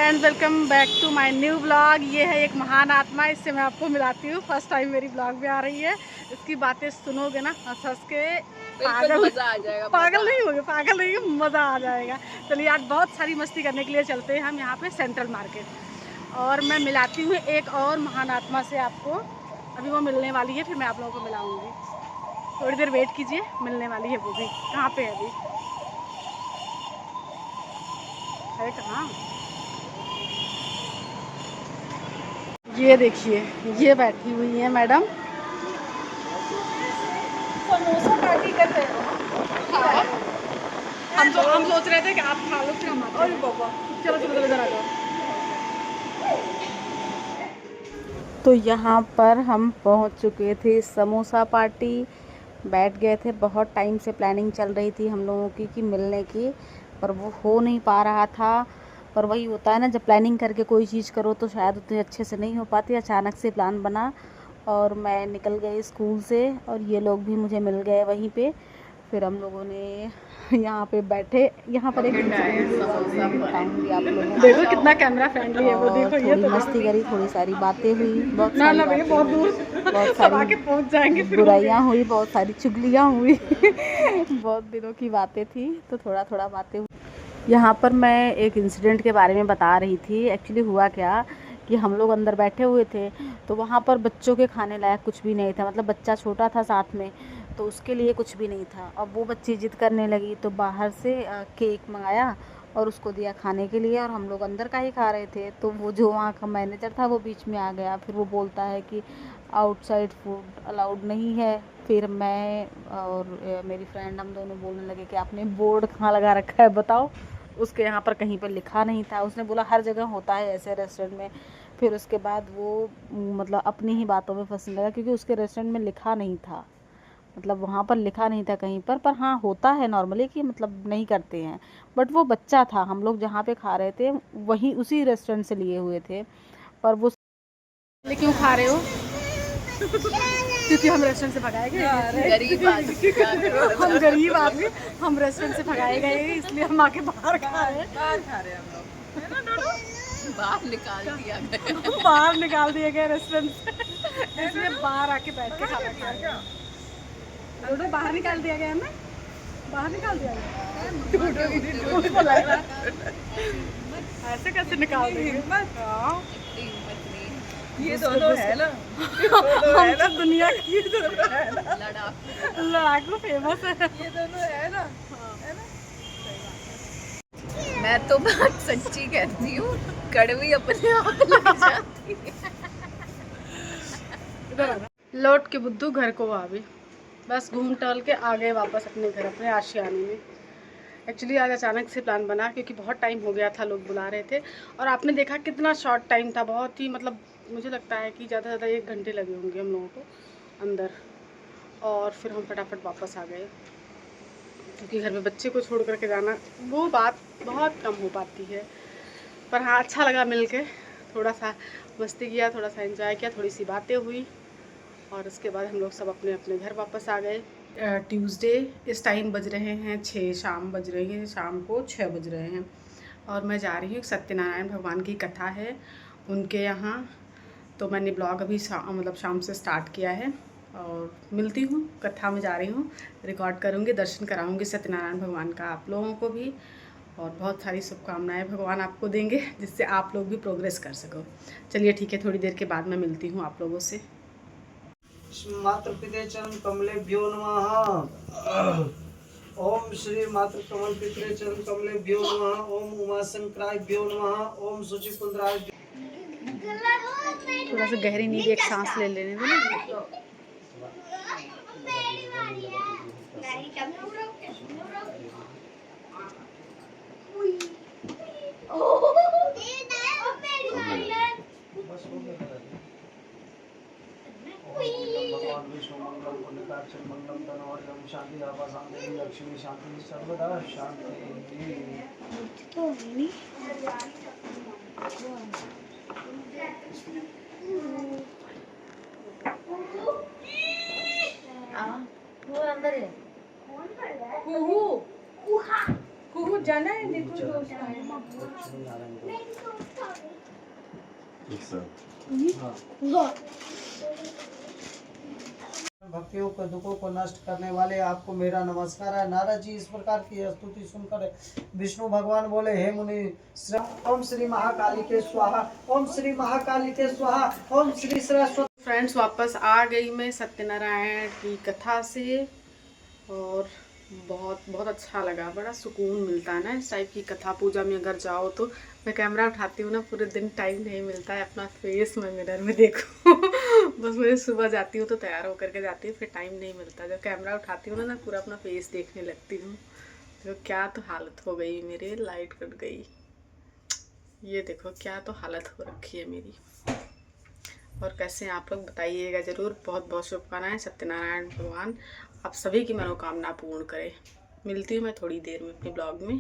And welcome back to my new blog. ये है एक महान आत्मा, इससे मैं आपको मिलाती हूँ। फर्स्ट टाइम मेरी ब्लॉग में आ रही है। इसकी बातें सुनोगे ना, हंस हंस के पागल मजा आ जाएगा। पागल नहीं होगे, पागल नहीं होगे, मज़ा आ जाएगा। चलिए आज बहुत सारी मस्ती करने के लिए चलते हैं हम यहाँ पे सेंट्रल मार्केट। और मैं मिलाती हूँ एक और महान आत्मा से आपको। अभी वो मिलने वाली है, फिर मैं आप लोगों को मिलाऊँगी। थोड़ी देर वेट कीजिए, मिलने वाली है वो भी। कहाँ पे है अभी, है कहाँ? ये देखिए, ये बैठी हुई है मैडम। समोसा पार्टी कर रहे हो? हाँ। हम सोच रहे थे कि आप खा लो फिर हम आते हैं। बाबा चलो चलो चलो इधर आ जाओ। तो यहाँ पर हम पहुँच चुके थे समोसा पार्टी। बैठ गए थे, बहुत टाइम से प्लानिंग चल रही थी हम लोगों की कि मिलने की, पर वो हो नहीं पा रहा था। पर वही होता है ना, जब प्लानिंग करके कोई चीज़ करो तो शायद उतने अच्छे से नहीं हो पाती। अचानक से प्लान बना और मैं निकल गई स्कूल से, और ये लोग भी मुझे मिल गए वहीं पे। फिर हम लोगों ने यहाँ पे बैठे। यहाँ पर एक बताऊँगी आप लोगों को। देखो कितना कैमरा फ्रेंडली है वो, देखो ये तो मस्ती करी, थोड़ी सारी बातें हुई, बहुत ना सारी ना भैया, बातें बहुत हुई, दूर बहुत सब आके सारी पहुँच जाएंगे फिर बुराइयाँ हुई, बहुत सारी चुगलियाँ हुई। बहुत दिनों की बातें थी तो थोड़ा थोड़ा बातें हुई। यहाँ पर मैं एक इंसिडेंट के बारे में बता रही थी। एक्चुअली हुआ क्या कि हम लोग अंदर बैठे हुए थे, तो वहाँ पर बच्चों के खाने लायक कुछ भी नहीं था। मतलब बच्चा छोटा था साथ में, तो उसके लिए कुछ भी नहीं था। अब वो बच्ची जिद करने लगी तो बाहर से केक मंगाया और उसको दिया खाने के लिए, और हम लोग अंदर का ही खा रहे थे। तो वो जो वहाँ का मैनेजर था वो बीच में आ गया। फिर वो बोलता है कि आउटसाइड फूड अलाउड नहीं है। फिर मैं और मेरी फ्रेंड हम दोनों बोलने लगे कि आपने बोर्ड कहाँ लगा रखा है बताओ। उसके यहाँ पर कहीं पर लिखा नहीं था। उसने बोला हर जगह होता है ऐसे रेस्टोरेंट में। फिर उसके बाद वो मतलब अपनी ही बातों में फंसने लगा, क्योंकि उसके रेस्टोरेंट में लिखा नहीं था। मतलब वहाँ पर लिखा नहीं था कहीं पर हाँ होता है नॉर्मली कि मतलब नहीं करते हैं। बट वो बच्चा था, हम लोग जहाँ पे खा रहे थे वहीं उसी रेस्टोरेंट से लिए हुए थे। पर वो क्यों खा रहे हो? क्योंकि हम रेस्टोरेंट से भगाए गए, हम गरीब आदमी, हम रेस्टोरेंट से भगाए गए इसलिए हम आके बाहर खा रहे हैं। बाहर खा रहे हैं हम लोग, है ना डोडो? बाहर निकाल दिया गया। बाहर निकाल दिए गए रेस्टोरेंट से, इसलिए बाहर आके बैठ के खाना खा रहे हैं। डोडो बाहर निकाल दिया गया ना, बाहर निकाल दिया गया। ऐसे कैसे निकाल देंगे? ये दोनों है ना, हम तो दुनिया की लड़ाकू फेमस है। ये दोनों है ना, है ना? मैं तो बात सच्ची कहती हूँ, कड़वी अपने आप लग जाती है। लौट के बुद्धू घर को आ भी, बस घूम टहल के आ गए वापस अपने घर, अपने आशियाने में। एक्चुअली आज अचानक से प्लान बना, क्योंकि बहुत टाइम हो गया था, लोग बुला रहे थे। और आपने देखा कितना शॉर्ट टाइम था, बहुत ही मतलब मुझे लगता है कि ज़्यादा से ज़्यादा 1 घंटे लगे होंगे हम लोगों को अंदर। और फिर हम फटाफट वापस आ गए, क्योंकि घर में बच्चे को छोड़ करके जाना वो बात बहुत कम हो पाती है। पर हाँ, अच्छा लगा मिल के, थोड़ा सा मस्ती किया, थोड़ा सा एंजॉय किया, थोड़ी सी बातें हुई, और उसके बाद हम लोग सब अपने अपने घर वापस आ गए। ट्यूसडे, इस टाइम बज रहे हैं 6 शाम बज रही है, शाम को 6 बज रहे हैं। और मैं जा रही हूँ, सत्यनारायण भगवान की कथा है उनके यहाँ। तो मैंने ब्लॉग अभी मतलब शाम से स्टार्ट किया है, और मिलती हूँ, कथा में जा रही हूँ, रिकॉर्ड करूँगी, दर्शन कराऊँगी सत्यनारायण भगवान का आप लोगों को भी। और बहुत सारी शुभकामनाएं भगवान आपको देंगे, जिससे आप लोग भी प्रोग्रेस कर सको। चलिए ठीक है, थोड़ी देर के बाद मैं मिलती हूँ आप लोगों से। मातृपिते चरण कमलेभ्यो नमः। ओम श्री मातृ कमल पितरे चरण कमलेभ्यो नमः। ओम उमा शंकराभ्यो नमः। ओम शुचिकुंद्राय। थोड़ा सा गहरी नींद, एक सांस ले लेने दो ना। भगवान विष्णु मंगल पुण्यकाक्षर मंगलम धनवर्धनम शांति आभा शांति लक्ष्मी शांति सर्वदा शांति। वो अंदर है। कुहू जाना है, देखो दोस्त आए। हाँ। भक्तियों के दुखों को नष्ट करने वाले आपको मेरा नमस्कार है। नारद जी इस प्रकार की स्तुति सुनकर विष्णु भगवान बोले, हे मुनि ओम श्री महाकाली के स्वाहा, ओम श्री महाकाली के स्वाहा, ओम श्री सरस्वती। फ्रेंड्स वापस आ गई मैं सत्यनारायण की कथा से और बहुत बहुत अच्छा लगा, बड़ा सुकून मिलता है ना इस टाइप की कथा पूजा में अगर जाओ तो। मैं कैमरा उठाती हूँ ना, पूरे दिन टाइम नहीं मिलता है अपना फेस मैं मिरर में देखूँ बस मैं सुबह जाती हूँ तो तैयार होकर के जाती हूँ, फिर टाइम नहीं मिलता। जब कैमरा उठाती हूँ ना पूरा अपना फेस देखने लगती हूँ। तो क्या तो हालत हो गई मेरी, लाइट कट गई, ये देखो क्या तो हालत हो रखी है मेरी। और कैसे हैं आप लोग बताइएगा ज़रूर। बहुत बहुत शुभकामनाएं, सत्यनारायण भगवान आप सभी की मनोकामना पूर्ण करें। मिलती हूँ मैं थोड़ी देर में अपने ब्लॉग में।